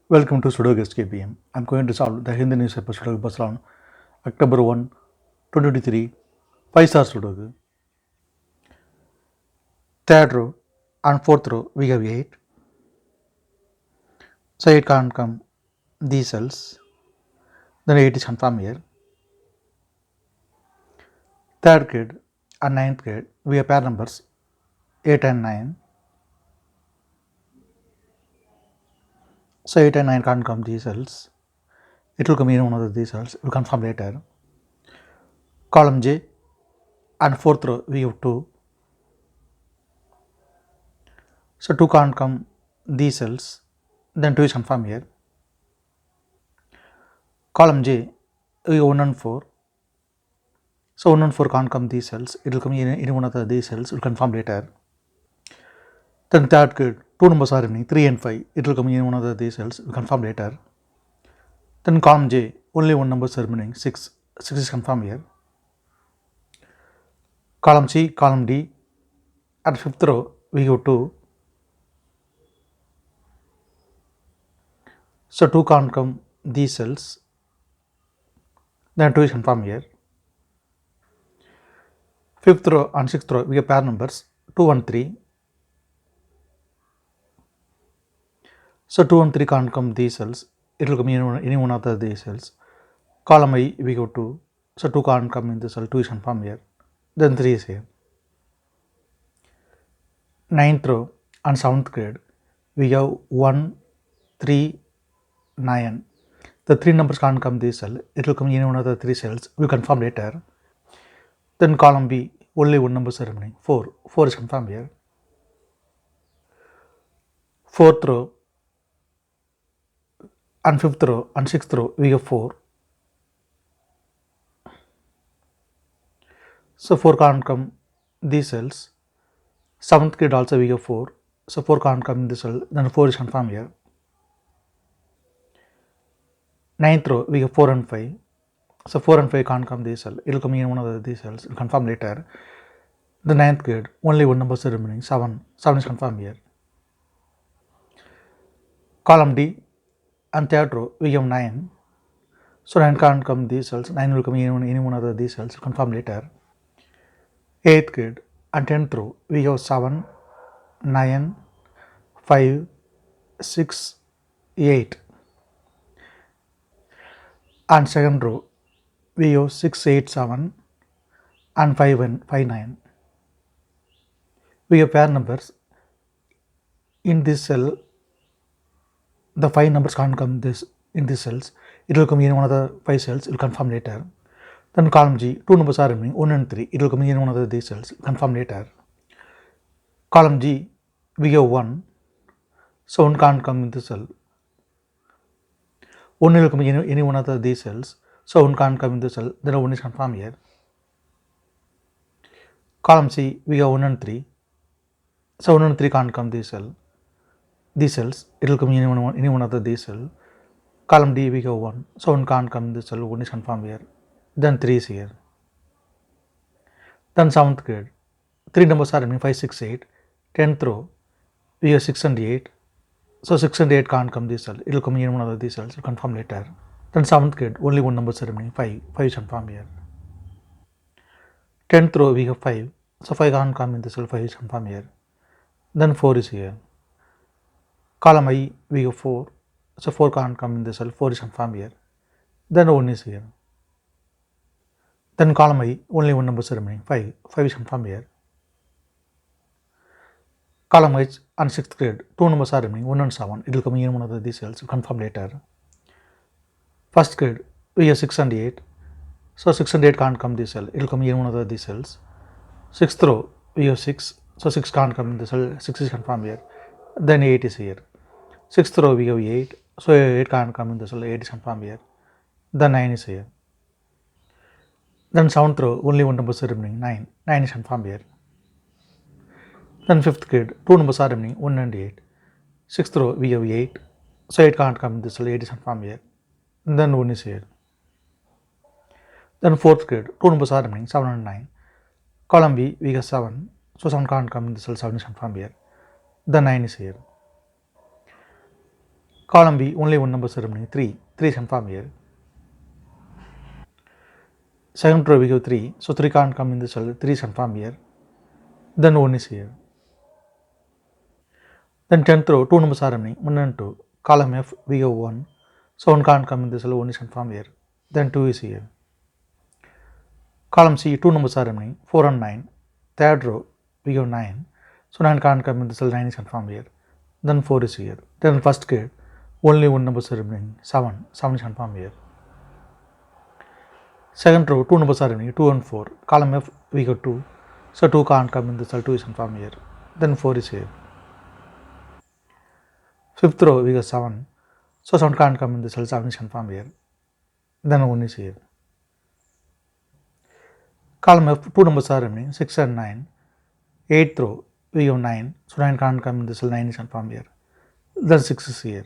Welcome to Sudoku SkVm. I'm going to solve the Hindi newspaper Sudoku Basran, October 1, 2023, 5-star Sudoku. Third row and fourth row we have 8. So 8 can't come these cells. Then 8 is confirmed here. Third grade and ninth grade we have pair numbers 8 and 9. So 8 and 9 can't come these cells. It will come in one of these cells. We'll confirm later. Column J and fourth row we have 2. So 2 can't come these cells. Then 2 is confirmed here. Column J we have 1 and 4. So 1 and 4 can't come these cells. It will come in any one of these cells. We'll confirm later. Then third grade, 2 numbers are remaining, 3 and 5. It will come in one of these cells. We'll confirm later. Then column J, only one number is remaining, 6. 6 is confirmed here. Column C, column D. At fifth row, we have 2. So 2 can't come these cells. Then 2 is confirmed here. Fifth row and sixth row, we have pair numbers 2 and 3. So 2 and 3 can't come these cells. It will come in any one of these cells. Column I, we have 2. So 2 can't come in this cell. 2 is confirmed here. Then 3 is here. Ninth row and 7th grade, we have 1, 3, 9. The 3 numbers can't come this cell. It will come in one of the 3 cells. We'll confirm later. Then column B, only one number is remaining, 4. 4 is confirmed here. Fourth row and fifth row and sixth row, we have 4. So 4 can't come these cells. 7th grade also we have 4. So 4 can't come in this cell. Then 4 is confirmed here. Ninth row, we have 4 and 5. So 4 and 5 can't come this cell. It will come in one of these cells. We'll confirm later. The ninth grade, only one number is remaining, 7. 7 is confirmed here. Column D and third row, we have 9. So 9 can't come these cells. 9 will come in any one of these cells. We'll confirm later. 8th grade and 10th row, we have 7, 9, 5, 6, 8. And second row, we have 6, 8, 7 and 5 and 5, 9. We have pair numbers. In this cell, the 5 numbers can't come this in these cells. It will come in one of the 5 cells. We'll confirm later. Then column G, 2 numbers are remaining, 1 and 3. It will come in one of these cells. Confirm later. Column G, we have 1. So 1 can't come in this cell. 1 will come in any one of these cells. So 1 can't come in this cell. Then 1 is confirmed here. Column C, we have 1 and 3. So 1 and 3 can't come this cell. These cells, it will come in any one of these cells. Column D, we have 1. So 1 can't come in this cell. 1 is confirmed here. Then 3 is here. Then 7th grade. 3 numbers are remaining, 5, 6, 8. 10th row, we have 6 and 8. So 6 and 8 can't come this cell. It will come in one of these cells. We'll confirm later. Then 7th grade, only one number is remaining, 5. 5 is confirmed here. 10th row, we have 5. So 5 can't come in this cell. 5 is confirmed here. Then 4 is here. Column I, we have 4. So 4 can't come in this cell. 4 is confirmed here. Then 1 is here. Then column I, only one number is remaining, 5. 5 is confirmed here. Column H and 6th grade, 2 numbers are remaining, 1 and 7. It will come in one of these cells. We'll confirm later. First grade, we have 6 and 8. So 6 and 8 can't come this cell. It will come in one of these cells. 6th row, we have 6. So 6 can't come in this cell. 6 is confirmed here. Then 8 is here. 6th row, we have 8. So 8 can't come in this cell. 8 is confirmed here. Then 9 is here. Then 7th row, only one number is remaining, 9. 9 is confirmed here. Then 5th grade, 2 numbers are remaining, 1 and 8. 6th row, we have 8. So 8 can't come in this cell. 8 is confirmed here. And then 1 is here. Then 4th grade, 2 numbers are remaining, 7 and 9. Column B, we have 7. So 7 can't come in this cell. 7 is confirmed here. Then 9 is here. Column B, only one number remaining, 3. 3 is confirmed here. Second row we have 3, so 3 can't come in the cell, 3 is confirmed here. Then 1 is here. Then 10th row, 2 numbers are remaining, 1 and 2. Column F, we have 1, so 1 can't come in the cell, 1 is confirmed here. Then 2 is here. Column C, 2 numbers are remaining, 4 and 9. Third row, we have 9, so 9 can't come in the cell, 9 is confirmed here. Then 4 is here. Then first grade, only one number is remaining, 7. 7 is confirmed here. Second row, 2 numbers are remaining, 2 and 4. Column F, we got 2, so 2 can't come in the cell, 2 is confirmed here. Then 4 is here. Fifth row, we got 7, so 7 can't come in the cell, 7 is confirmed here. Then 1 is here. Column F, 2 numbers are remaining, 6 and 9. 8th row, we have 9, so 9 can't come in the cell, 9 is confirmed here. Then 6 is here.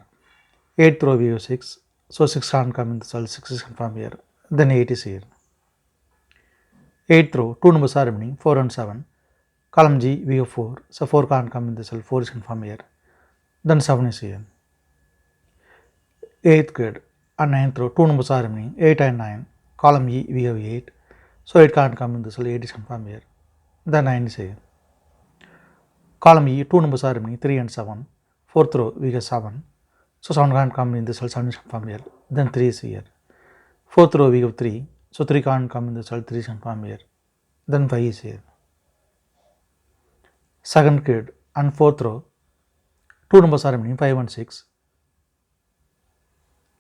8th row, we have 6, so 6 can't come in the cell, 6 is confirmed here. Then 8 is here. 8th row, 2 numbers are remaining, 4 and 7. Column G, we have 4, so 4 can't come in the cell, 4 is confirmed here. Then 7 is here. 8th grade and 9th row, 2 numbers are remaining, 8 and 9. Column E, we have 8, so 8 can't come in the cell, 8 is confirmed here. Then 9 is here. Column E, 2 numbers are remaining, 3 and 7. 4th row, we have 7, so 7 can't come in the cell, 7 is confirmed here. Then 3 is here. 4th row, we have 3, so 3 can't come in the cell, 3 is confirmed here. Then 5 is here. Second grade and 4th row, 2 numbers are remaining, 5 and 6.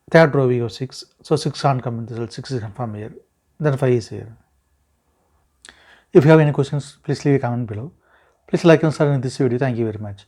Third row, we have 6, so 6 can't come in the cell, 6 is confirmed here. Then 5 is here. If you have any questions, please leave a comment below. Please like and share this video. Thank you very much.